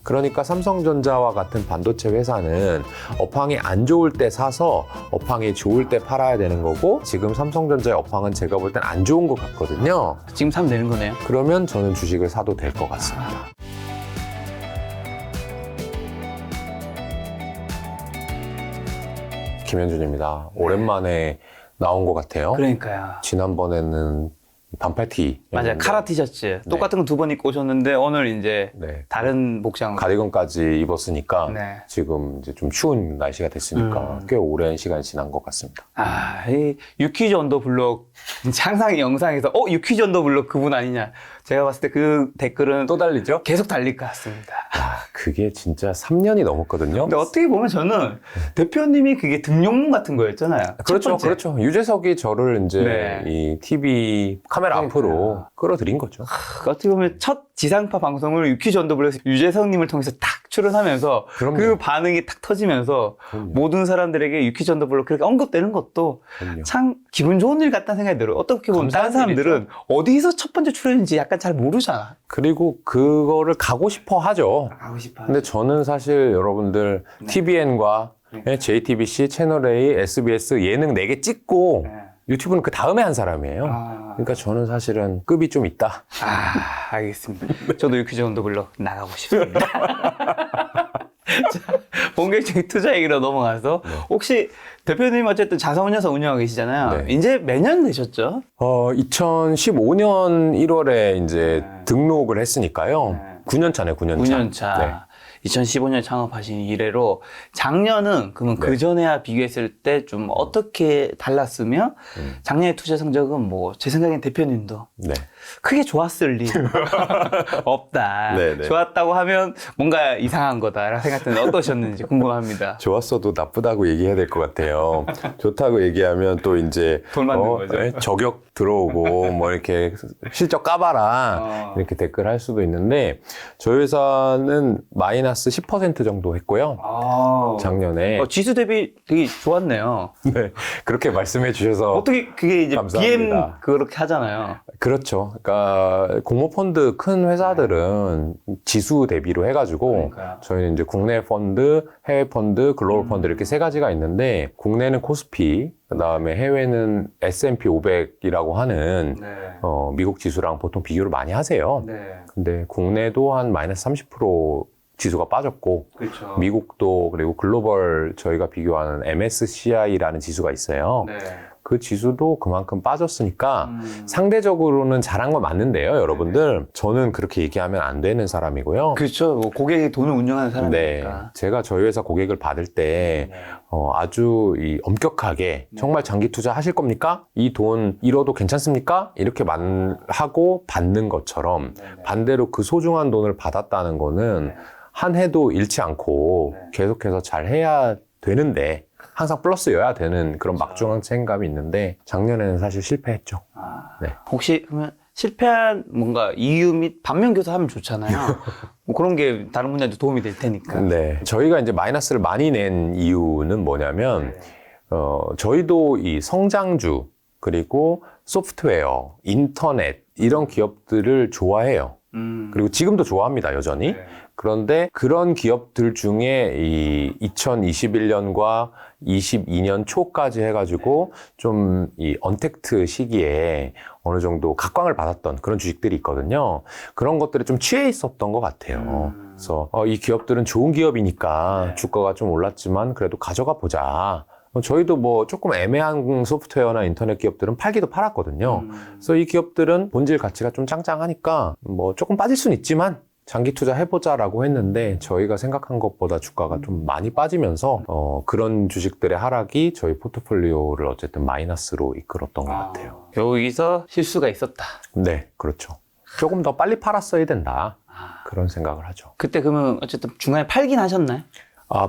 그러니까 삼성전자와 같은 반도체 회사는 업황이 안 좋을 때 사서 업황이 좋을 때 팔아야 되는 거고, 지금 삼성전자의 업황은 제가 볼 땐 안 좋은 것 같거든요. 지금 사면 되는 거네요. 그러면 저는 주식을 사도 될 것 같습니다. 김현준입니다. 오랜만에 나온 것 같아요. 그러니까요. 지난번에는 반팔티. 맞아요. 카라 티셔츠. 네. 똑같은 거 두 번 입고 오셨는데 오늘 이제 네. 다른 복장. 가디건까지 입었으니까 네. 지금 이제 좀 추운 날씨가 됐으니까 꽤 오랜 시간이 지난 것 같습니다. 이 유퀴즈 언더 블록 항상 영상에서 유퀴즈 언더 블록 그분 아니냐. 제가 봤을 때 그 댓글은 또 달리죠? 계속 달릴 것 같습니다. 그게 진짜 3년이 넘었거든요. 근데 어떻게 보면 저는 대표님이 그게 등용문 같은 거였잖아요. 첫 그렇죠, 번째. 그렇죠. 유재석이 저를 이제 네. 이 TV 카메라 그러니까요. 앞으로 끌어들인 거죠. 어떻게 보면 첫 지상파 방송을 유퀴즈 언더 블록에서 유재석님을 통해서 탁 출연하면서 그럼요. 그 반응이 탁 터지면서 그럼요. 모든 사람들에게 유퀴즈 언더 블록 그렇게 언급되는 것도 그럼요. 참 기분 좋은 일 같다는 생각이 들어요. 어떻게 보면 다른 감사한 사람들은 어디서 첫 번째 출연인지 약간 잘 모르잖아. 그리고 그거를 가고 싶어 하죠. 가고 싶어. 근데 저는 사실 여러분들 네. TVN과 JTBC, 채널A, SBS 예능 4개 찍고 유튜브는 그 다음에 한 사람이에요. 그러니까 저는 사실은 급이 좀 있다. 알겠습니다. 저도 유퀴즈 언더 블록 나가고 싶습니다. 자, 본격적인 투자 얘기로 넘어가서 혹시 대표님 어쨌든 자사운용사 운영하고 계시잖아요. 네. 이제 몇 년 되셨죠? 2015년 1월에 이제 네. 등록을 했으니까요. 네. 9년 차네, 9년 차. 9년 차. 네. 2015년에 창업하신 이래로 작년은 그러면 네. 그 전에와 비교했을 때 좀 어떻게 달랐으며 작년의 투자 성적은 뭐 제 생각엔 대표님도 네. 크게 좋았을 리 없다. 네, 네. 좋았다고 하면 뭔가 이상한 거다라고 생각했는데 어떠셨는지 궁금합니다. 좋았어도 나쁘다고 얘기해야 될 것 같아요. 좋다고 얘기하면 또 이제 돈 맞는 거죠. 네, 저격 들어오고 뭐 이렇게 실적 까봐라 이렇게 댓글 할 수도 있는데 저희 회사는 마이너스 10% 정도 했고요. 작년에 지수 대비 되게 좋았네요. 네, 그렇게 말씀해 주셔서 어떻게 그게 이제 감사합니다. BM 그렇게 하잖아요. 그렇죠. 그러니까 공모펀드 큰 회사들은 지수 대비로 해가지고 그러니까요. 저희는 이제 국내 펀드, 해외 펀드, 글로벌 펀드 이렇게 세 가지가 있는데 국내는 코스피, 그다음에 해외는 S&P 500이라고 하는 네. 미국 지수랑 보통 비교를 많이 하세요. 네. 근데 국내도 한 마이너스 30% 지수가 빠졌고 그렇죠. 미국도 그리고 글로벌 저희가 비교하는 MSCI라는 지수가 있어요. 네. 그 지수도 그만큼 빠졌으니까 상대적으로는 잘한 건 맞는데요, 여러분들. 저는 그렇게 얘기하면 안 되는 사람이고요. 그렇죠. 뭐 고객이 돈을 운영하는 네, 사람이니까. 제가 저희 회사 고객을 받을 때 아주 엄격하게 정말 장기 투자 하실 겁니까? 이 돈 잃어도 괜찮습니까? 이렇게 하고 받는 것처럼 반대로 그 소중한 돈을 받았다는 거는 한 해도 잃지 않고 계속해서 잘 해야 되는데 항상 플러스여야 되는 그런 막중한 책임감이 있는데 작년에는 사실 실패했죠. 네. 혹시 그러면 실패한 뭔가 이유 및 반면 교사하면 좋잖아요. 뭐 그런 게 다른 분들한테 도움이 될 테니까. 네. 저희가 이제 마이너스를 많이 낸 이유는 뭐냐면 저희도 이 성장주 그리고 소프트웨어, 인터넷 이런 기업들을 좋아해요. 그리고 지금도 좋아합니다, 여전히. 그런데 그런 기업들 중에 이 2021년과 22년 초까지 해가지고 좀 이 언택트 시기에 어느 정도 각광을 받았던 그런 주식들이 있거든요. 그런 것들에 좀 취해 있었던 것 같아요. 그래서 이 기업들은 좋은 기업이니까 주가가 좀 올랐지만 그래도 가져가 보자. 저희도 뭐 조금 애매한 소프트웨어나 인터넷 기업들은 팔기도 팔았거든요. 그래서 이 기업들은 본질 가치가 좀 짱짱하니까 뭐 조금 빠질 수는 있지만 장기 투자 해보자라고 했는데 저희가 생각한 것보다 주가가 좀 많이 빠지면서 그런 주식들의 하락이 저희 포트폴리오를 어쨌든 마이너스로 이끌었던 것 같아요. 여기서 실수가 있었다. 네, 그렇죠. 조금 더 빨리 팔았어야 된다. 그런 생각을 하죠. 그때 그러면 어쨌든 중간에 팔긴 하셨나요?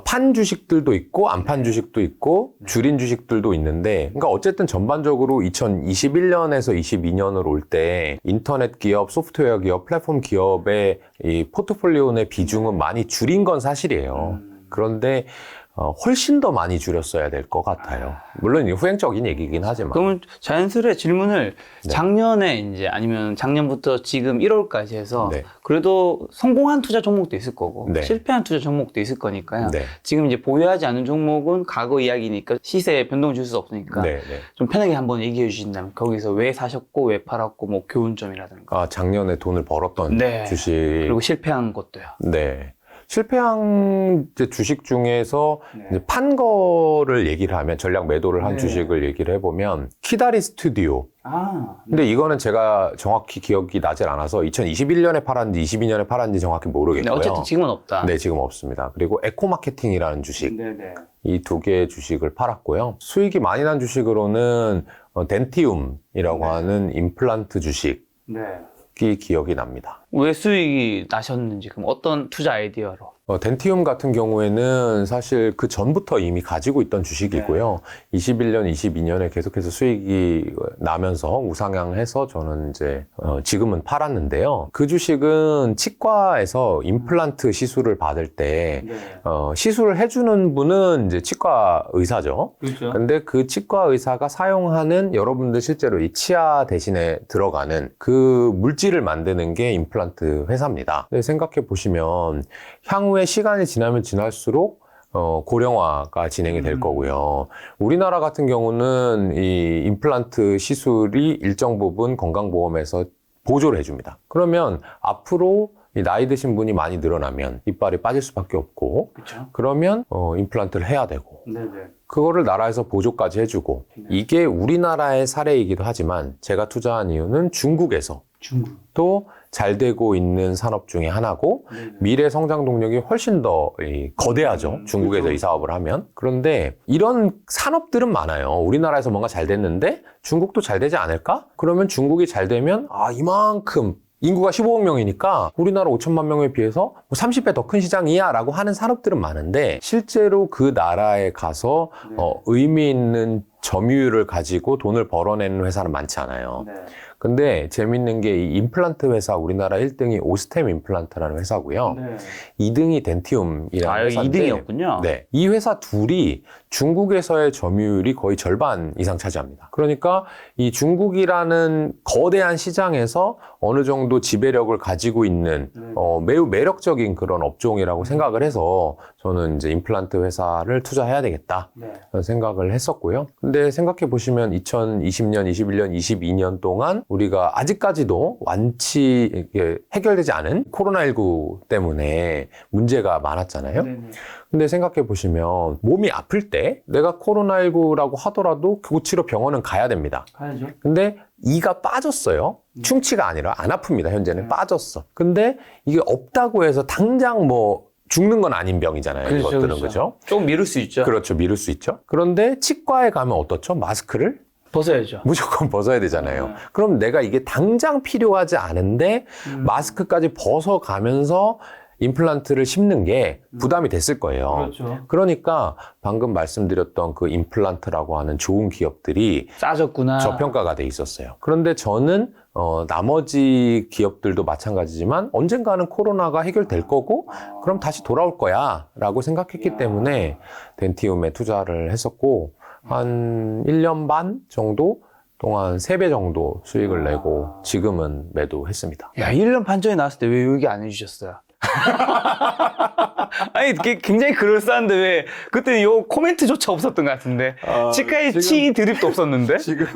판 주식들도 있고 안 판 주식도 있고 줄인 주식들도 있는데 그러니까 어쨌든 전반적으로 2021년에서 22년으로 올 때 인터넷 기업, 소프트웨어 기업, 플랫폼 기업의 이 포트폴리오 내 비중은 많이 줄인 건 사실이에요. 그런데 훨씬 더 많이 줄였어야 될 것 같아요. 물론 후행적인 얘기긴 하지만. 그러면 자연스레 질문을 네. 작년에 이제 아니면 작년부터 지금 1월까지 해서 네. 그래도 성공한 투자 종목도 있을 거고 네. 실패한 투자 종목도 있을 거니까요. 네. 지금 이제 보유하지 않은 종목은 과거 이야기니까 시세에 변동 줄 수 없으니까 네, 네. 좀 편하게 한번 얘기해 주신다면 거기서 왜 사셨고 왜 팔았고 뭐 교훈점이라든가 작년에 돈을 벌었던 네. 주식. 그리고 실패한 것도요. 네. 실패한 이제 주식 중에서 네. 이제 판 거를 얘기를 하면 전략 매도를 한 네. 주식을 얘기를 해보면 키다리 스튜디오. 근데 이거는 제가 정확히 기억이 나질 않아서 2021년에 팔았는지 22년에 팔았는지 정확히 네, 모르겠고요. 어쨌든 지금은 없다. 네, 지금 없습니다. 그리고 에코마케팅이라는 주식. 네네. 이 두 개의 주식을 팔았고요. 수익이 많이 난 주식으로는 덴티움이라고 네. 하는 임플란트 주식이 네. 기억이 납니다. 왜 수익이 나셨는지 그럼 어떤 투자 아이디어로? 덴티움 같은 경우에는 사실 그 전부터 이미 가지고 있던 주식이고요. 21년, 22년에 계속해서 수익이 나면서 우상향해서 저는 이제 지금은 팔았는데요. 그 주식은 치과에서 임플란트 시술을 받을 때 시술을 해주는 분은 이제 치과 의사죠. 그렇죠. 근데 그 치과 의사가 사용하는 여러분들 실제로 이 치아 대신에 들어가는 그 물질을 만드는 게 임플란트 회사입니다. 근데 생각해 보시면 향후에 시간이 지나면 지날수록 고령화가 진행이 될 거고요. 우리나라 같은 경우는 이 임플란트 시술이 일정 부분 건강보험에서 보조를 해줍니다. 그러면 앞으로 이 나이 드신 분이 많이 늘어나면 이빨이 빠질 수밖에 없고, 그렇죠. 그러면 임플란트를 해야 되고, 네네. 그거를 나라에서 보조까지 해주고, 이게 우리나라의 사례이기도 하지만 제가 투자한 이유는 중국에서 중국. 또 잘 되고 있는 산업 중에 하나고, 미래 성장 동력이 훨씬 더 거대하죠. 중국에서 그렇죠. 이 사업을 하면. 그런데 이런 산업들은 많아요. 우리나라에서 뭔가 잘 됐는데 중국도 잘 되지 않을까? 그러면 중국이 잘 되면 이만큼 인구가 15억 명이니까 우리나라 5천만 명에 비해서 30배 더 큰 시장이야 라고 하는 산업들은 많은데, 실제로 그 나라에 가서 의미 있는 점유율을 가지고 돈을 벌어내는 회사는 많지 않아요. 근데 재밌는 게 이 임플란트 회사, 우리나라 1등이 오스템 임플란트라는 회사고요. 2등이 덴티움이라는 여기 회사인데, 2등이었군요. 네, 이 회사 둘이 중국에서의 점유율이 거의 절반 이상 차지합니다. 그러니까 이 중국이라는 거대한 시장에서 어느 정도 지배력을 가지고 있는 매우 매력적인 그런 업종이라고 생각을 해서 저는 이제 임플란트 회사를 투자해야 되겠다 생각을 했었고요. 근데 생각해 보시면 2020년, 21년, 22년 동안 우리가 아직까지도 이게 해결되지 않은 코로나19 때문에 문제가 많았잖아요. 근데 생각해 보시면 몸이 아플 때 내가 코로나19라고 하더라도 고치러 병원은 가야 됩니다. 가야죠. 근데 이가 빠졌어요. 충치가 아니라 안 아픕니다. 현재는 빠졌어. 근데 이게 없다고 해서 당장 뭐 죽는 건 아닌 병이잖아요. 그렇죠, 이것들은 그렇죠. 그죠? 조금 미룰 수 있죠. 그렇죠. 미룰 수 있죠. 그런데 치과에 가면 어떻죠? 마스크를 벗어야죠. 무조건 벗어야 되잖아요. 그럼 내가 이게 당장 필요하지 않은데 마스크까지 벗어가면서 임플란트를 심는 게 부담이 됐을 거예요. 그렇죠. 그러니까 방금 말씀드렸던 그 임플란트라고 하는 좋은 기업들이 싸졌구나. 저평가가 돼 있었어요. 그런데 저는 나머지 기업들도 마찬가지지만 언젠가는 코로나가 해결될 거고 그럼 다시 돌아올 거야 라고 생각했기 때문에 덴티움에 투자를 했었고, 한 1년 반 정도 동안 3배 정도 수익을 내고 지금은 매도했습니다. 야, 1년 반 전에 나왔을 때 왜 얘기 안 해주셨어요? 아니, 굉장히 그럴싸한데 왜 그때 요 코멘트조차 없었던 것 같은데. 치과에 지금- 치 드립도 없었는데. 지금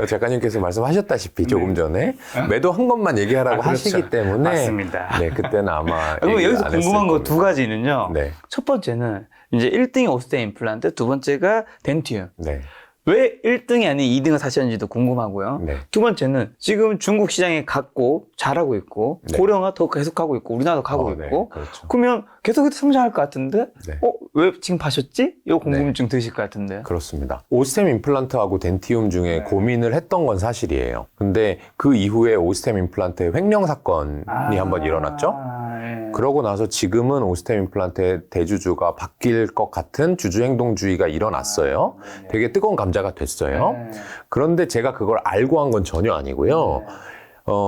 작가님께서 말씀하셨다시피 조금 전에 매도한 것만 얘기하라고 그렇죠. 하시기 때문에 맞습니다. 네, 그때는 아마 그럼 얘기를 여기서 안 했을 궁금한 거 겁니다. 두 가지는요. 네, 첫 번째는 이제 1등이 오스템 임플란트, 두 번째가 덴티움. 네, 왜 1등이 아닌 2등을 사셨는지도 궁금하고요. 네. 두 번째는 지금 중국 시장에 갔고 잘하고 있고 네. 고령화 더 계속하고 있고 우리나라도 가고 네, 있고 그렇죠. 그러면 계속해서 성장할 것 같은데 네. 왜 지금 파셨지? 이 궁금증 드실 것 같은데. 그렇습니다. 오스템 임플란트하고 덴티움 중에 네. 고민을 했던 건 사실이에요. 근데 그 이후에 오스템 임플란트의 횡령 사건이 한번 일어났죠. 예. 그러고 나서 지금은 오스템 임플란트의 대주주가 바뀔 것 같은 주주행동주의가 일어났어요. 되게 뜨거운 감자가 됐어요. 네. 그런데 제가 그걸 알고 한 건 전혀 아니고요.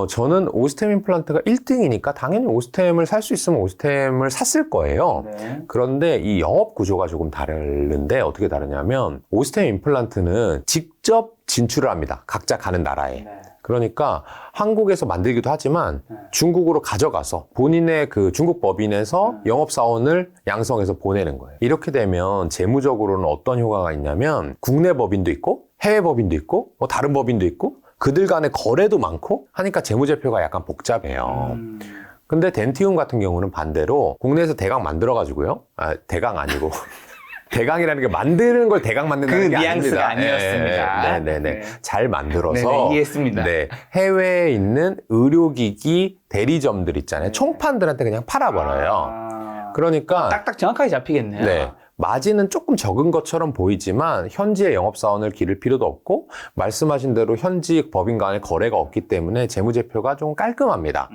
저는 오스템 임플란트가 1등이니까 당연히 오스템을 살 수 있으면 오스템을 샀을 거예요. 네. 그런데 이 영업 구조가 조금 다른데 어떻게 다르냐면 오스템 임플란트는 직접 진출을 합니다. 각자 가는 나라에. 네. 그러니까 한국에서 만들기도 하지만 중국으로 가져가서 본인의 그 중국 법인에서 영업사원을 양성해서 보내는 거예요. 이렇게 되면 재무적으로는 어떤 효과가 있냐면 국내 법인도 있고 해외 법인도 있고 뭐 다른 법인도 있고 그들 간의 거래도 많고 하니까 재무제표가 약간 복잡해요. 근데 덴티움 같은 경우는 반대로 국내에서 대강 만들어가지고요. 대강 아니고 대강이라는 게 만드는 걸 대강 만든다는 그 게 뉘앙스가 아닙니다. 아니었습니다. 네네네. 네. 잘 만들어서 네네, 이해했습니다. 네, 해외에 있는 의료기기 대리점들 있잖아요. 네. 총판들한테 그냥 팔아버려요. 그러니까 딱딱 정확하게 잡히겠네요. 네. 마진은 조금 적은 것처럼 보이지만 현지의 영업사원을 기를 필요도 없고 말씀하신 대로 현지 법인 간의 거래가 없기 때문에 재무제표가 좀 깔끔합니다.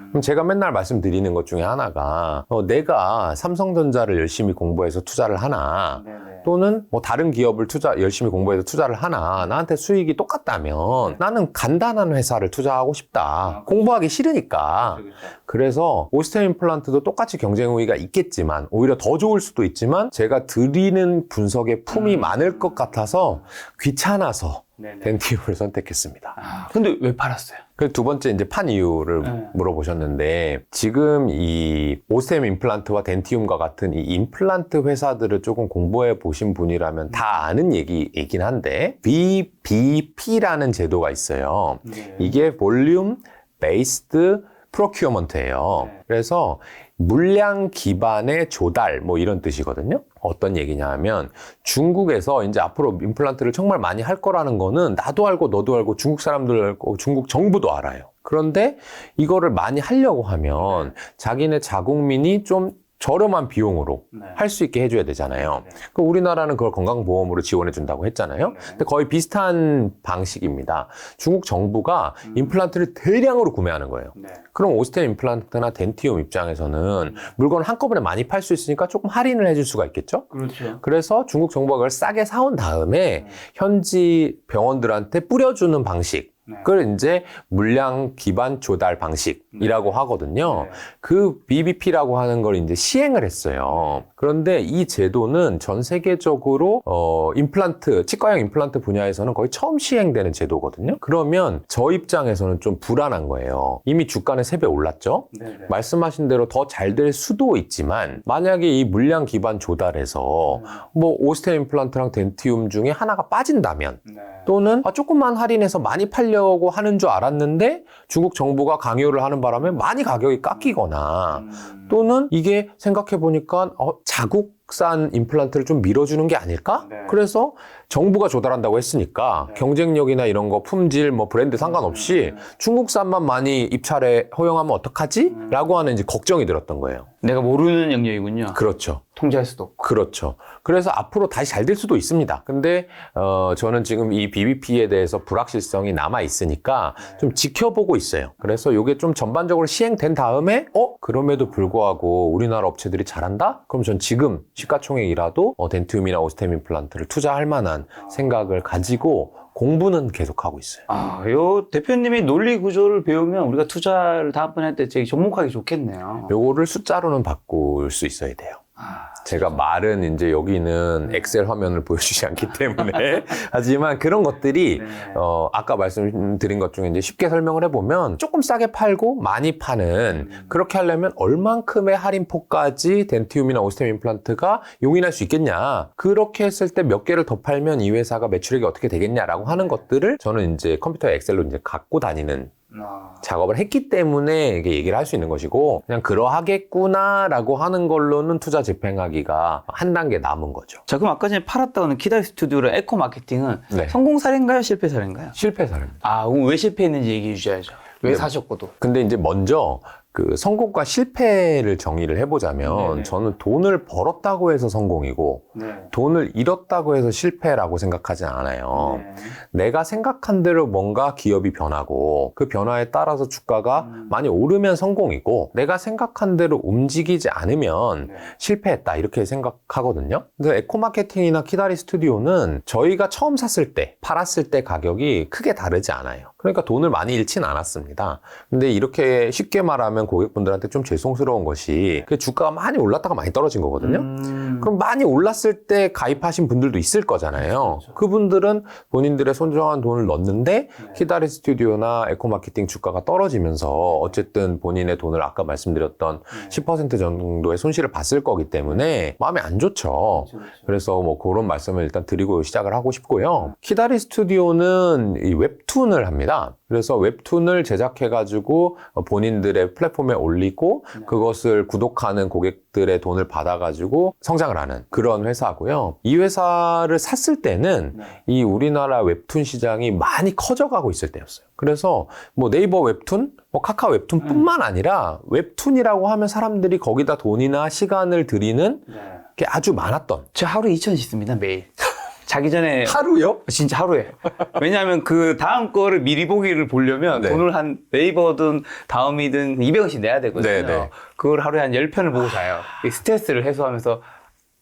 그럼 제가 맨날 말씀드리는 것 중에 하나가 내가 삼성전자를 열심히 공부해서 투자를 하나 네네. 또는 뭐 다른 기업을 열심히 공부해서 투자를 하나 나한테 수익이 똑같다면 나는 간단한 회사를 투자하고 싶다. 공부하기 싫으니까. 그래서 오스템 임플란트도 똑같이 경쟁 우위가 있겠지만 오히려 더 좋을 수도 있지만 제가 드리는 분석에 품이 많을 것 같아서 귀찮아서 네네. 덴티움을 선택했습니다. 근데 왜 팔았어요? 그 두 번째 이제 판 이유를 물어보셨는데 지금 이 오스템 임플란트와 덴티움과 같은 이 임플란트 회사들을 조금 공부해 보신 분이라면 다 아는 얘기이긴 한데 VBP라는 제도가 있어요. 네. 이게 볼륨 베이스드 프로큐어먼트예요. 네. 그래서 물량 기반의 조달 뭐 이런 뜻이거든요. 어떤 얘기냐면 중국에서 이제 앞으로 임플란트를 정말 많이 할 거라는 거는 나도 알고 너도 알고 중국 사람들 알고 중국 정부도 알아요. 그런데 이거를 많이 하려고 하면 자기네 자국민이 좀 저렴한 비용으로 할 수 있게 해줘야 되잖아요. 그 우리나라는 그걸 건강보험으로 지원해 준다고 했잖아요. 근데 거의 비슷한 방식입니다. 중국 정부가 임플란트를 대량으로 구매하는 거예요. 그럼 오스템 임플란트나 덴티움 입장에서는 물건을 한꺼번에 많이 팔 수 있으니까 조금 할인을 해줄 수가 있겠죠? 그렇죠. 그래서 중국 정부가 그걸 싸게 사온 다음에 현지 병원들한테 뿌려주는 방식. 그걸 이제 물량 기반 조달 방식이라고 하거든요. 그 BBP라고 하는 걸 이제 시행을 했어요. 그런데 이 제도는 전 세계적으로 임플란트, 치과형 임플란트 분야에서는 거의 처음 시행되는 제도거든요. 그러면 저 입장에서는 좀 불안한 거예요. 이미 주가는 3배 올랐죠? 네네. 말씀하신 대로 더 잘 될 수도 있지만 만약에 이 물량 기반 조달에서 뭐 오스템 임플란트랑 덴티움 중에 하나가 빠진다면 또는 조금만 할인해서 많이 팔려고 하는 줄 알았는데 중국 정부가 강요를 하는 바람에 많이 가격이 깎이거나 또는 이게 생각해보니까 자국산 임플란트를 좀 밀어주는 게 아닐까? 네. 그래서 정부가 조달한다고 했으니까 네. 경쟁력이나 이런 거 품질 뭐 브랜드 상관없이 중국산만 많이 입찰에 허용하면 어떡하지? 라고 하는 이제 걱정이 들었던 거예요. 내가 모르는 영역이군요. 그렇죠. 통제할 수도 없고. 그렇죠. 그래서 앞으로 다시 잘 될 수도 있습니다. 근데 저는 지금 이 BBP에 대해서 불확실성이 남아 있으니까 좀 지켜보고 있어요. 그래서 이게 좀 전반적으로 시행된 다음에 그럼에도 불구하고 우리나라 업체들이 잘한다? 그럼 전 지금 시가총액이라도 덴티움이나 오스템 임플란트를 투자할 만한 생각을 가지고 공부는 계속하고 있어요. 요 대표님이 논리 구조를 배우면 우리가 투자를 다음번에 할 때 되게 접목하기 좋겠네요. 요거를 숫자로는 바꿀 수 있어야 돼요. 제가 말은 이제 여기는 엑셀 화면을 보여주지 않기 때문에 하지만 그런 것들이 아까 말씀드린 것 중에 이제 쉽게 설명을 해보면 조금 싸게 팔고 많이 파는 그렇게 하려면 얼만큼의 할인폭까지 덴티움이나 오스템 임플란트가 용인할 수 있겠냐 그렇게 했을 때 몇 개를 더 팔면 이 회사가 매출액이 어떻게 되겠냐라고 하는 것들을 저는 이제 컴퓨터 엑셀로 이제 갖고 다니는 작업을 했기 때문에 이게 얘기를 할 수 있는 것이고 그냥 그러하겠구나라고 하는 걸로는 투자 집행하기가 한 단계 남은 거죠. 자, 그럼 아까 전에 팔았다고는 키다리 스튜디오랑 에코 마케팅은 네. 성공 사례인가요? 실패 사례인가요? 실패 사례입니다. 그럼 왜 실패했는지 얘기해 주셔야죠. 왜 네. 사셨고도. 근데 이제 먼저 그 성공과 실패를 정의를 해보자면 네네. 저는 돈을 벌었다고 해서 성공이고 돈을 잃었다고 해서 실패라고 생각하지 않아요. 내가 생각한 대로 뭔가 기업이 변하고 그 변화에 따라서 주가가 많이 오르면 성공이고 내가 생각한 대로 움직이지 않으면 실패했다 이렇게 생각하거든요. 근데 에코마케팅이나 키다리 스튜디오는 저희가 처음 샀을 때 팔았을 때 가격이 크게 다르지 않아요. 그러니까 돈을 많이 잃진 않았습니다. 근데 이렇게 쉽게 말하면 고객분들한테 좀 죄송스러운 것이 그 주가가 많이 올랐다가 많이 떨어진 거거든요. 그럼 많이 올랐을 때 가입하신 분들도 있을 거잖아요. 그렇죠. 그분들은 본인들의 손정한 돈을 넣었는데 키다리 스튜디오나 에코마케팅 주가가 떨어지면서 어쨌든 본인의 돈을 아까 말씀드렸던 10% 정도의 손실을 봤을 거기 때문에 마음이 안 좋죠. 그래서 뭐 그런 말씀을 일단 드리고 시작을 하고 싶고요. 키다리 스튜디오는 이 웹툰을 합니다. 그래서 웹툰을 제작해가지고 본인들의 플랫폼에 올리고 그것을 구독하는 고객들의 돈을 받아가지고 성장을 하는 그런 회사고요. 이 회사를 샀을 때는 이 우리나라 웹툰 시장이 많이 커져가고 있을 때였어요. 그래서 뭐 네이버 웹툰, 뭐 카카오 웹툰뿐만 아니라 웹툰이라고 하면 사람들이 거기다 돈이나 시간을 들이는 게 아주 많았던. 저 하루에 2,000원 씁니다, 매일. 자기 전에. 하루요? 진짜 하루에. 왜냐하면 그 다음 거를 미리 보기를 보려면 네. 돈을 한 네이버든 다음이든 200원씩 내야 되거든요. 네, 네. 그걸 하루에 한 10편을 보고 자요. 이 스트레스를 해소하면서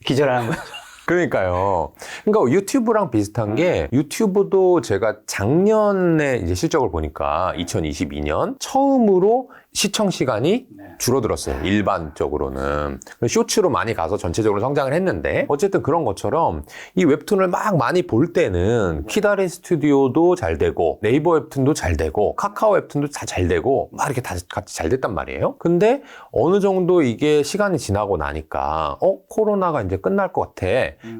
기절하는 거죠. 그러니까요. 그러니까 유튜브랑 비슷한 게 유튜브도 제가 작년에 이제 실적을 보니까 2022년 처음으로 시청 시간이 줄어들었어요. 일반적으로는. 쇼츠로 많이 가서 전체적으로 성장을 했는데 어쨌든 그런 것처럼 이 웹툰을 막 많이 볼 때는 키다리 스튜디오도 잘 되고 네이버 웹툰도 잘 되고 카카오 웹툰도 다 잘 되고 막 이렇게 다 같이 잘 됐단 말이에요. 근데 어느 정도 이게 시간이 지나고 나니까 코로나가 이제 끝날 것 같아.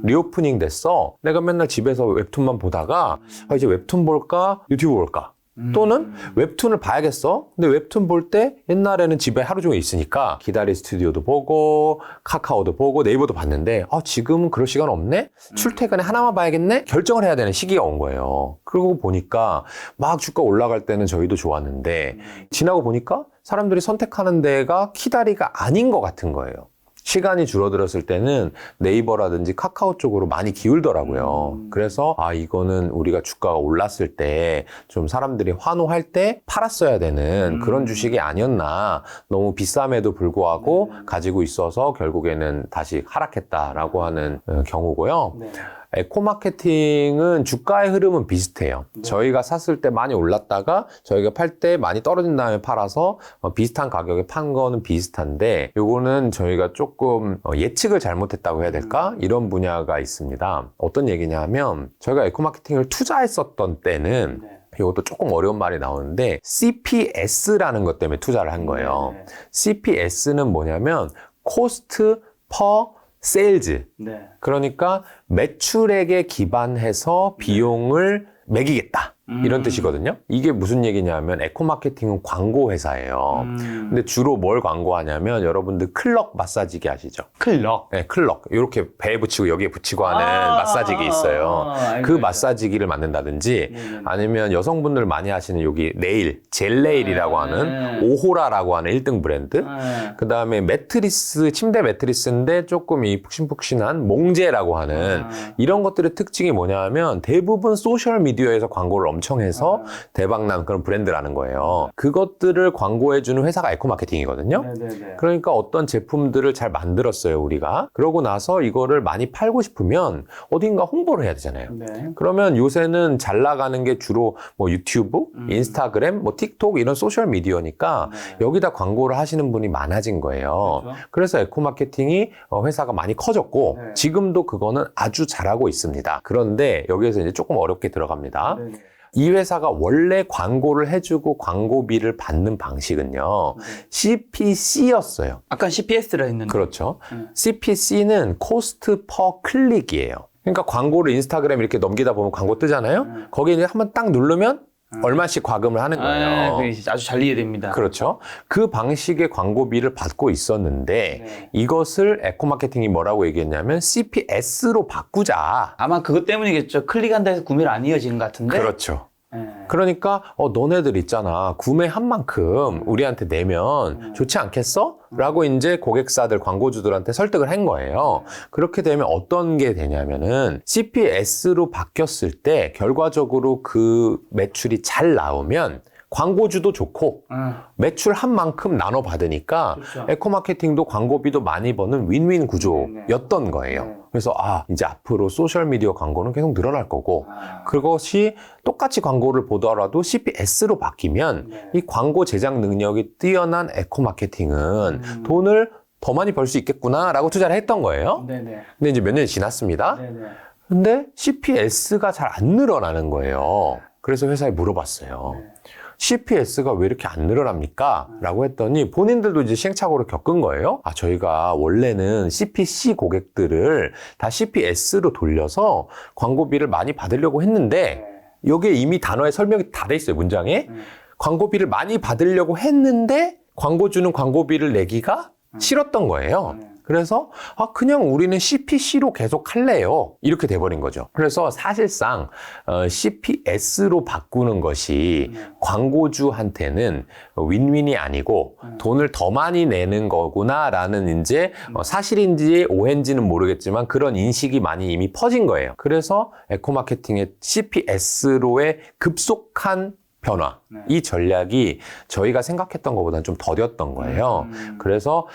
리오프닝 됐어. 내가 맨날 집에서 웹툰만 보다가 이제 웹툰 볼까? 유튜브 볼까? 또는 웹툰을 봐야겠어. 근데 웹툰 볼 때 옛날에는 집에 하루 종일 있으니까 키다리 스튜디오도 보고 카카오도 보고 네이버도 봤는데 지금은 그럴 시간 없네? 출퇴근에 하나만 봐야겠네? 결정을 해야 되는 시기가 온 거예요. 그러고 보니까 막 주가 올라갈 때는 저희도 좋았는데 지나고 보니까 사람들이 선택하는 데가 키다리가 아닌 것 같은 거예요. 시간이 줄어들었을 때는 네이버라든지 카카오 쪽으로 많이 기울더라고요. 그래서 이거는 우리가 주가가 올랐을 때 좀 사람들이 환호할 때 팔았어야 되는 그런 주식이 아니었나. 너무 비쌈에도 불구하고 가지고 있어서 결국에는 다시 하락했다라고 하는 경우고요. 에코마케팅은 주가의 흐름은 비슷해요. 저희가 샀을 때 많이 올랐다가 저희가 팔 때 많이 떨어진 다음에 팔아서 비슷한 가격에 판 거는 비슷한데 요거는 저희가 조금 예측을 잘못했다고 해야 될까? 이런 분야가 있습니다. 어떤 얘기냐 하면 저희가 에코마케팅을 투자했었던 때는 이것도 조금 어려운 말이 나오는데 CPS라는 것 때문에 투자를 한 거예요. CPS는 뭐냐면 Cost per Sales. 그러니까 매출액에 기반해서 비용을 매기겠다. 이런 뜻이거든요. 이게 무슨 얘기냐면 에코마케팅은 광고 회사예요. 근데 주로 뭘 광고하냐면 여러분들 클럭 마사지기 아시죠? 클럭. 네, 클럭. 이렇게 배에 붙이고 여기에 붙이고 하는 마사지기 있어요. 그 마사지기를 만든다든지 아니면 여성분들 많이 하시는 여기 네일, 젤 네일이라고 하는 오호라라고 하는 1등 브랜드. 그 다음에 매트리스, 침대 매트리스인데 조금 이 푹신푹신한 몽제라고 하는 이런 것들의 특징이 뭐냐 하면 대부분 소셜 미디어에서 광고를 엄청 해서 대박난 그런 브랜드라는 거예요. 그것들을 광고해주는 회사가 에코마케팅이거든요. 그러니까 어떤 제품들을 잘 만들었어요, 우리가. 그러고 나서 이거를 많이 팔고 싶으면 어딘가 홍보를 해야 되잖아요. 그러면 요새는 잘 나가는 게 주로 뭐 유튜브, 인스타그램, 뭐 틱톡 이런 소셜 미디어니까 여기다 광고를 하시는 분이 많아진 거예요. 그래서 에코마케팅이 회사가 많이 커졌고 지금도 그거는 아주 잘하고 있습니다. 그런데 여기에서 이제 조금 어렵게 들어갑니다. 이 회사가 원래 광고를 해주고 광고비를 받는 방식은요. CPC였어요. 아까 CPS라 했는데. 그렇죠. CPC는 Cost per Click이에요. 그러니까 광고를 인스타그램 이렇게 넘기다 보면 광고 뜨잖아요. 거기에 이제 한번 딱 누르면 얼마씩 과금을 하는 거예요. 아주 잘 이해됩니다. 그렇죠. 그 방식의 광고비를 받고 있었는데 이것을 에코마케팅이 뭐라고 얘기했냐면 CPS로 바꾸자. 아마 그것 때문이겠죠. 클릭한다 해서 구매를 안 이어지는 것 같은데. 그렇죠. 그러니까 너네들 있잖아. 구매한 만큼 우리한테 내면 좋지 않겠어? 라고 이제 고객사들, 광고주들한테 설득을 한 거예요. 그렇게 되면 어떤 게 되냐면은 CPS로 바뀌었을 때 결과적으로 그 매출이 잘 나오면 광고주도 좋고 매출한 만큼 나눠 받으니까 그렇죠. 에코마케팅도 광고비도 많이 버는 윈윈 구조였던 거예요. 네. 그래서 이제 앞으로 소셜미디어 광고는 계속 늘어날 거고 그것이 똑같이 광고를 보더라도 CPS로 바뀌면 네. 이 광고 제작 능력이 뛰어난 에코마케팅은 돈을 더 많이 벌 수 있겠구나라고 투자를 했던 거예요. 네네. 근데 이제 몇 년이 지났습니다. 네네. 근데 CPS가 잘 안 늘어나는 거예요. 그래서 회사에 물어봤어요. 네. CPS가 왜 이렇게 안 늘어납니까? 라고 했더니 본인들도 이제 시행착오를 겪은 거예요. 저희가 원래는 CPC 고객들을 다 CPS로 돌려서 광고비를 많이 받으려고 했는데 여기에 이미 단어에 설명이 다 돼 있어요, 문장에. 광고비를 많이 받으려고 했는데 광고주는 광고비를 내기가 싫었던 거예요. 그래서 그냥 우리는 CPC로 계속 할래요. 이렇게 돼버린 거죠. 그래서 사실상 CPS로 바꾸는 것이 광고주한테는 윈윈이 아니고 돈을 더 많이 내는 거구나라는 이제 사실인지 오해인지는 모르겠지만 그런 인식이 많이 이미 퍼진 거예요. 그래서 에코마케팅의 CPS로의 급속한 변화, 이 전략이 저희가 생각했던 것보다는 좀 더뎠던 거예요. 그래서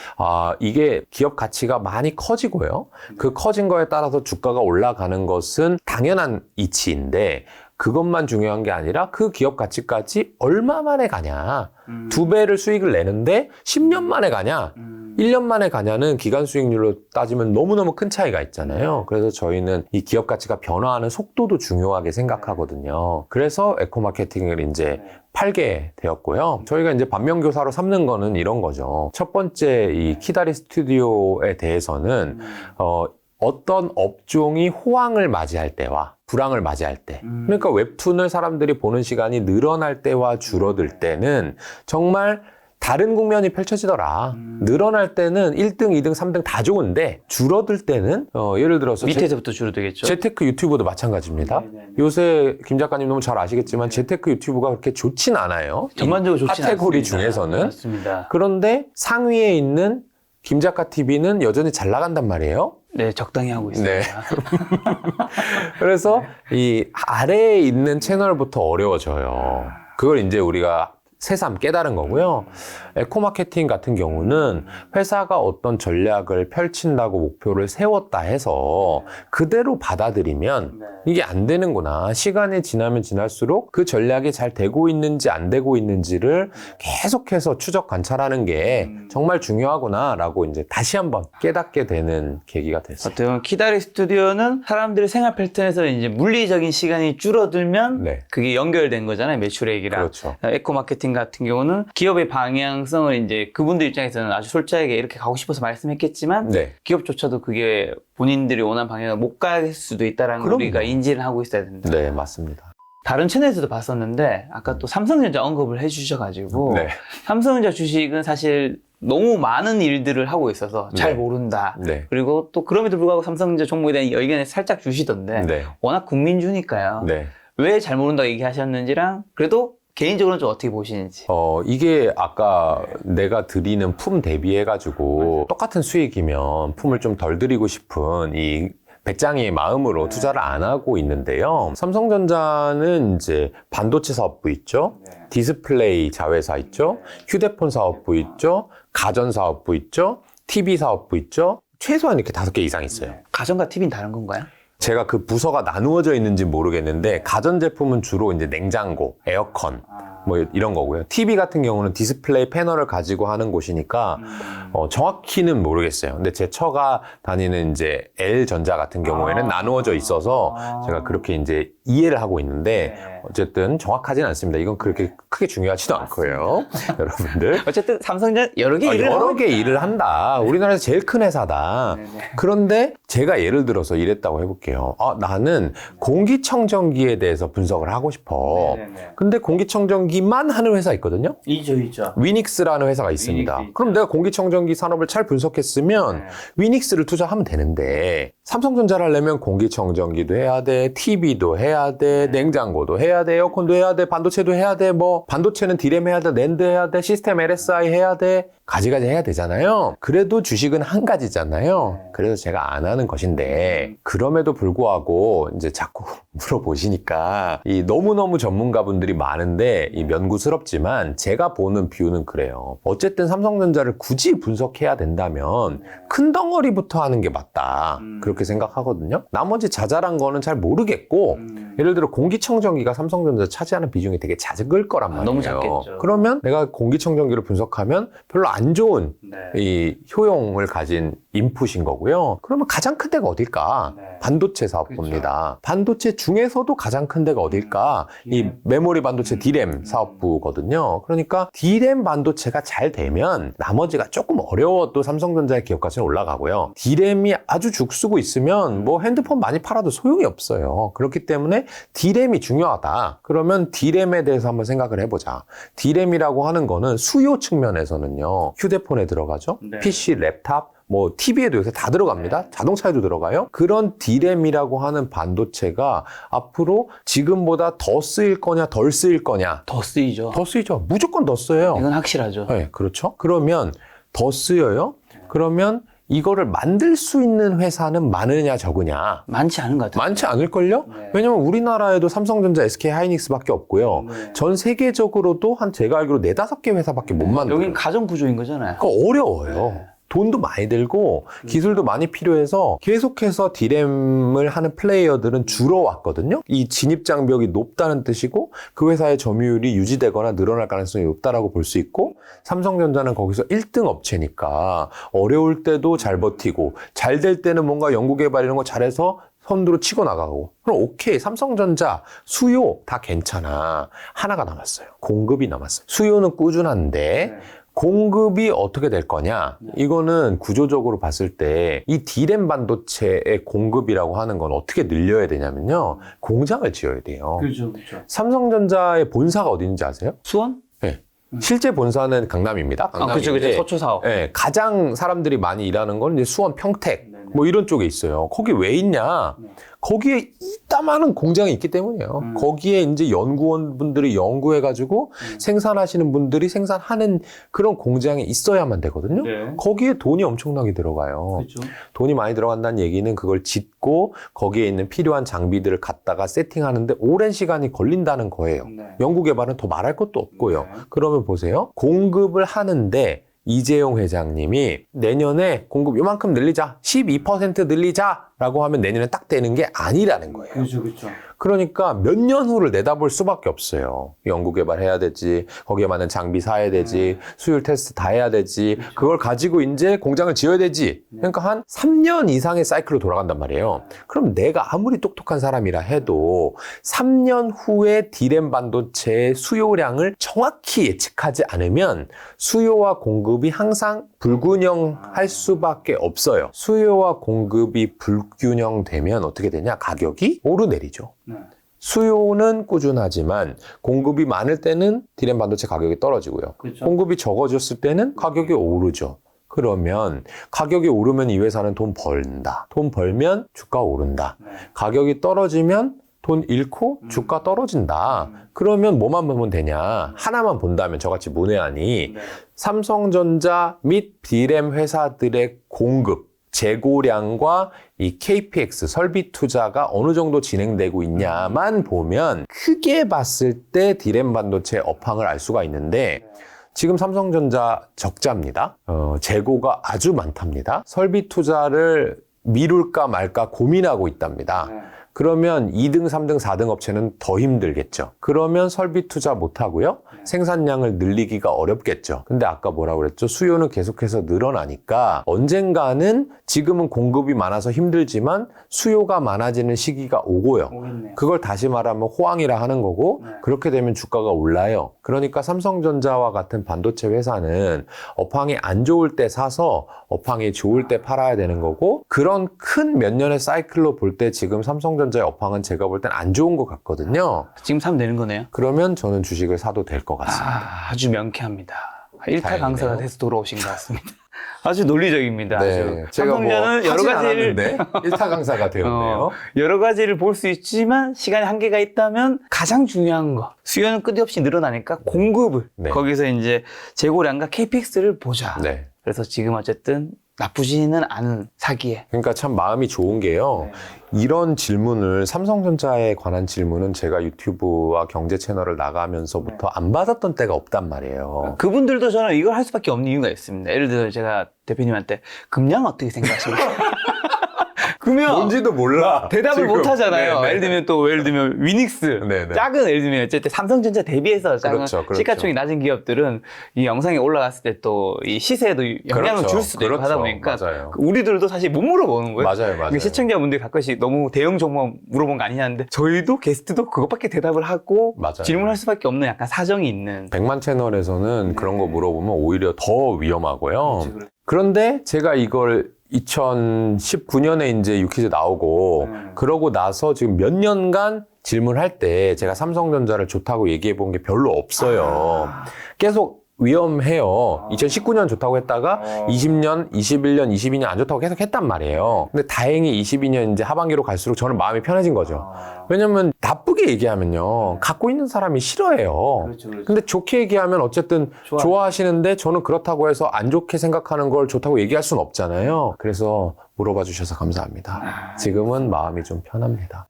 이게 기업 가치가 많이 커지고요. 그 커진 거에 따라서 주가가 올라가는 것은 당연한 이치인데 그것만 중요한 게 아니라 그 기업 가치까지 얼마 만에 가냐. 2배를 수익을 내는데 10년 만에 가냐. 1년 만에 가냐는 기간 수익률로 따지면 너무너무 큰 차이가 있잖아요. 그래서 저희는 이 기업 가치가 변화하는 속도도 중요하게 생각하거든요. 그래서 에코마케팅을 이제 팔게 되었고요. 저희가 이제 반면교사로 삼는 거는 이런 거죠. 첫 번째 이 키다리 스튜디오에 대해서는 어떤 업종이 호황을 맞이할 때와 불황을 맞이할 때, 그러니까 웹툰을 사람들이 보는 시간이 늘어날 때와 줄어들 때는 정말 다른 국면이 펼쳐지더라. 늘어날 때는 1등, 2등, 3등 다 좋은데 줄어들 때는 예를 들어서 밑에서부터 줄어들겠죠. 재테크 유튜브도 마찬가지입니다. 네네네. 요새 김 작가님 너무 잘 아시겠지만 재테크 유튜브가 그렇게 좋진 않아요. 전반적으로 좋진 카테고리 않습니다. 중에서는. 맞습니다. 그런데 상위에 있는 김 작가 TV는 여전히 잘 나간단 말이에요. 네, 적당히 하고 있습니다. 네. 그래서 이 아래에 있는 채널부터 어려워져요. 그걸 이제 우리가 새삼 깨달은 거고요. 에코마케팅 같은 경우는 회사가 어떤 전략을 펼친다고 목표를 세웠다 해서 그대로 받아들이면 이게 안 되는구나. 시간이 지나면 지날수록 그 전략이 잘 되고 있는지 안 되고 있는지를 계속해서 추적 관찰하는 게 정말 중요하구나라고 이제 다시 한번 깨닫게 되는 계기가 됐어요. 어떻게 보면 키다리 스튜디오는 사람들의 생활 패턴에서 이제 물리적인 시간이 줄어들면 네. 그게 연결된 거잖아요. 매출액이랑. 그렇죠. 에코마케팅 같은 경우는 기업의 방향성을 이제 그분들 입장에서는 아주 솔직하게 이렇게 가고 싶어서 말씀했겠지만 네. 기업조차도 그게 본인들이 원하는 방향을 못 갈 수도 있다는 걸 그럼요. 우리가 인지를 하고 있어야 된다. 네, 맞습니다. 다른 채널에서도 봤었는데 아까 또 삼성전자 언급을 해주셔가지고 네. 삼성전자 주식은 사실 너무 많은 일들을 하고 있어서 잘 네. 모른다. 네. 그리고 또 그럼에도 불구하고 삼성전자 종목에 대한 의견을 살짝 주시던데 네. 워낙 국민주니까요. 네. 왜 잘 모른다고 얘기하셨는지랑 그래도 개인적으로는 좀 어떻게 보시는지. 이게 아까 내가 드리는 품 대비해가지고 똑같은 수익이면 품을 좀 덜 드리고 싶은 이 배짱이의 마음으로 투자를 안 하고 있는데요. 삼성전자는 이제 반도체 사업부 있죠. 디스플레이 자회사 있죠. 휴대폰 사업부 있죠. 가전 사업부 있죠. TV 사업부 있죠. 최소한 이렇게 5개 이상 있어요. 가전과 TV는 다른 건가요? 제가 그 부서가 나누어져 있는지 모르겠는데 가전제품은 주로 이제 냉장고, 에어컨 뭐 이런 거고요. TV 같은 경우는 디스플레이 패널을 가지고 하는 곳이니까 정확히는 모르겠어요. 근데 제 처가 다니는 이제 L전자 같은 경우에는 나누어져 있어서 제가 그렇게 이제 이해를 하고 있는데 어쨌든 정확하진 않습니다. 이건 그렇게 크게 중요하지도 않고요. 여러분들. 어쨌든 삼성전자 여러 개 일을 여러 하고 개 일을 한다. 우리나라에서 제일 큰 회사다. 그런데 제가 예를 들어서 이랬다고 해볼게요. 나는 공기청정기에 대해서 분석을 하고 싶어. 근데 공기청정기만 하는 회사 있거든요. 있죠. 위닉스라는 회사가 있습니다. 위닉스 있죠. 그럼 내가 공기청정기 산업을 잘 분석했으면 위닉스를 투자하면 되는데 삼성전자를 하려면 공기청정기도 해야 돼, TV도 해야 돼, 냉장고도 해야 돼, 에어컨도 해야 돼, 반도체도 해야 돼, 뭐 반도체는 디램 해야 돼, 낸드 해야 돼, 시스템 LSI 해야 돼, 가지가지 해야 되잖아요. 그래도 주식은 한 가지잖아요. 그래서 제가 안 하는 것인데 그럼에도 불구하고 이제 자꾸 물어보시니까 이 너무너무 전문가분들이 많은데 이 면구스럽지만 제가 보는 뷰는 그래요. 어쨌든 삼성전자를 굳이 분석해야 된다면 큰 덩어리부터 하는 게 맞다. 그렇게 생각하거든요. 나머지 자잘한 거는 잘 모르겠고 예를 들어 공기청정기가 삼성전자 차지하는 비중이 되게 작을 거란 말이에요. 너무 작겠죠. 그러면 내가 공기청정기를 분석하면 별로 안 좋은 이 효용을 가진 인풋인 거고요. 그러면 가장 큰 데가 어딜까? 반도체 사업부입니다. 반도체 중에서도 가장 큰 데가 어딜까? 이 메모리 반도체 D램 사업부거든요. 그러니까 D램 반도체가 잘 되면 나머지가 조금 어려워도 삼성전자의 기업 가치는 올라가고요. D램이 아주 죽쓰고 있으면 뭐 핸드폰 많이 팔아도 소용이 없어요. 그렇기 때문에 D램이 중요하다. 그러면 D램에 대해서 한번 생각을 해보자. D램이라고 하는 거는 수요 측면에서는요. 휴대폰에 들어가죠. PC, 랩탑, 뭐 TV에도 요새 다 들어갑니다. 자동차에도 들어가요. 그런 D램이라고 하는 반도체가 앞으로 지금보다 더 쓰일 거냐 덜 쓰일 거냐. 더 쓰이죠. 더 쓰이죠. 무조건 더 쓰여요. 이건 확실하죠. 네, 그렇죠. 그러면 더 쓰여요. 그러면 이거를 만들 수 있는 회사는 많으냐 적으냐? 많지 않은 것 같아요. 많지 않을걸요? 왜냐면 우리나라에도 삼성전자, SK하이닉스밖에 없고요. 전 세계적으로도 한 제가 알기로 4-5개 회사밖에 못 만들어요. 여긴 가정 구조인 거잖아요. 그러니까 어려워요. 돈도 많이 들고 기술도 많이 필요해서 계속해서 D램을 하는 플레이어들은 줄어왔거든요. 이 진입 장벽이 높다는 뜻이고 그 회사의 점유율이 유지되거나 늘어날 가능성이 높다라고 볼 수 있고 삼성전자는 거기서 1등 업체니까 어려울 때도 잘 버티고 잘 될 때는 뭔가 연구개발 이런 거 잘해서 선두로 치고 나가고 그럼 오케이 삼성전자 수요 다 괜찮아. 하나가 남았어요. 공급이 남았어요. 수요는 꾸준한데 공급이 어떻게 될 거냐? 이거는 구조적으로 봤을 때 이 D램 반도체의 공급이라고 하는 건 어떻게 늘려야 되냐면요. 공장을 지어야 돼요. 그렇죠. 삼성전자의 본사가 어딘지 아세요? 수원? 네. 실제 본사는 강남입니다. 그렇죠. 서초 사업. 네, 가장 사람들이 많이 일하는 건 이제 수원, 평택 뭐 이런 쪽에 있어요. 거기 왜 있냐? 거기에 이따만한 공장이 있기 때문이에요. 거기에 이제 연구원분들이 연구해가지고 생산하시는 분들이 생산하는 그런 공장이 있어야만 되거든요. 거기에 돈이 엄청나게 들어가요. 그렇죠. 돈이 많이 들어간다는 얘기는 그걸 짓고 거기에 있는 필요한 장비들을 갖다가 세팅하는데 오랜 시간이 걸린다는 거예요. 연구개발은 더 말할 것도 없고요. 그러면 보세요. 공급을 하는데 이재용 회장님이 내년에 공급 요만큼 늘리자, 12% 늘리자라고 하면 내년에 딱 되는 게 아니라는 거예요. 그렇죠. 그러니까 몇 년 후를 내다볼 수밖에 없어요. 연구개발 해야 되지, 거기에 맞는 장비 사야 되지, 수율 테스트 다 해야 되지, 그걸 가지고 이제 공장을 지어야 되지. 그러니까 한 3년 이상의 사이클로 돌아간단 말이에요. 그럼 내가 아무리 똑똑한 사람이라 해도 3년 후에 D램 반도체의 수요량을 정확히 예측하지 않으면 수요와 공급이 항상 불균형할 수밖에 없어요. 수요와 공급이 불균형되면 어떻게 되냐? 가격이 오르내리죠. 수요는 꾸준하지만 공급이 많을 때는 D램 반도체 가격이 떨어지고요. 그렇죠. 공급이 적어졌을 때는 가격이 오르죠. 그러면 가격이 오르면 이 회사는 돈 벌다. 돈 벌면 주가 오른다. 가격이 떨어지면 돈 잃고 주가 떨어진다. 그러면 뭐만 보면 되냐? 하나만 본다면 저같이 문외한이 삼성전자 및 D램 회사들의 공급 재고량과 이 KPX 설비 투자가 어느 정도 진행되고 있냐만 보면 크게 봤을 때 D램 반도체 업황을 알 수가 있는데 지금 삼성전자 적자입니다. 재고가 아주 많답니다. 설비 투자를 미룰까 말까 고민하고 있답니다. 그러면 2등, 3등, 4등 업체는 더 힘들겠죠. 그러면 설비 투자 못 하고요. 생산량을 늘리기가 어렵겠죠. 근데 아까 뭐라고 그랬죠? 수요는 계속해서 늘어나니까 언젠가는 지금은 공급이 많아서 힘들지만 수요가 많아지는 시기가 오고요. 그걸 다시 말하면 호황이라 하는 거고 그렇게 되면 주가가 올라요. 그러니까 삼성전자와 같은 반도체 회사는 업황이 안 좋을 때 사서 업황이 좋을 때 팔아야 되는 거고 그런 큰 몇 년의 사이클로 볼 때 지금 삼성전자의 업황은 제가 볼 땐 안 좋은 것 같거든요. 지금 사면 되는 거네요. 그러면 저는 주식을 사도 될 것 같습니다. 아주 명쾌합니다. 1타 다행이네요. 강사가 돼서 돌아오신 것 같습니다. 아주 논리적입니다. 네. 아주. 제가 뭐 삼성전자는 여러 가지를 1타 강사가 되었네요. 여러 가지를 볼 수 있지만 시간에 한계가 있다면 가장 중요한 거 수요는 끊임없이 늘어나니까 공급을 네. 거기서 이제 재고량과 KPX를 보자. 네. 그래서 지금 어쨌든 나쁘지는 않은 사기에. 그러니까 참 마음이 좋은 게요. 이런 질문을 삼성전자에 관한 질문은 제가 유튜브와 경제 채널을 나가면서부터 안 받았던 때가 없단 말이에요. 그분들도 저는 이걸 할 수밖에 없는 이유가 있습니다. 예를 들어 제가 대표님한테 금량 어떻게 생각하십니까? 그러면 뭔지도 몰라. 대답을 지금. 못 하잖아요. 네, 네. 예를 들면 위닉스 네, 네. 작은 예를 들면 어쨌든 삼성전자 대비해서 작은 그렇죠, 그렇죠. 시가총이 낮은 기업들은 이 영상이 올라갔을 때 또 이 시세에도 영향을 그렇죠, 줄 수도 있고 하다 그렇죠. 보니까 맞아요. 우리들도 사실 못 물어보는 거예요. 맞아요, 맞아요. 그러니까 시청자분들이 가끔씩 너무 대형 종목 물어본 거 아니냐는데 저희도 게스트도 그것밖에 대답을 하고 맞아요. 질문할 수밖에 없는 약간 사정이 있는. 100만 채널에서는 그런 거 물어보면 오히려 더 위험하고요. 그렇죠. 그런데 제가 이걸 2019년에 이제 유퀴즈 나오고 그러고 나서 지금 몇 년간 질문할 때 제가 삼성전자를 좋다고 얘기해 본 게 별로 없어요. 계속 위험해요. 2019년 좋다고 했다가 20년, 21년, 22년 안 좋다고 계속 했단 말이에요. 근데 다행히 22년 이제 하반기로 갈수록 저는 마음이 편해진 거죠. 왜냐면 나쁘게 얘기하면요. 갖고 있는 사람이 싫어해요. 그렇죠. 근데 좋게 얘기하면 어쨌든 좋아하시는데 저는 그렇다고 해서 안 좋게 생각하는 걸 좋다고 얘기할 수는 없잖아요. 그래서 물어봐 주셔서 감사합니다. 지금은 마음이 좀 편합니다.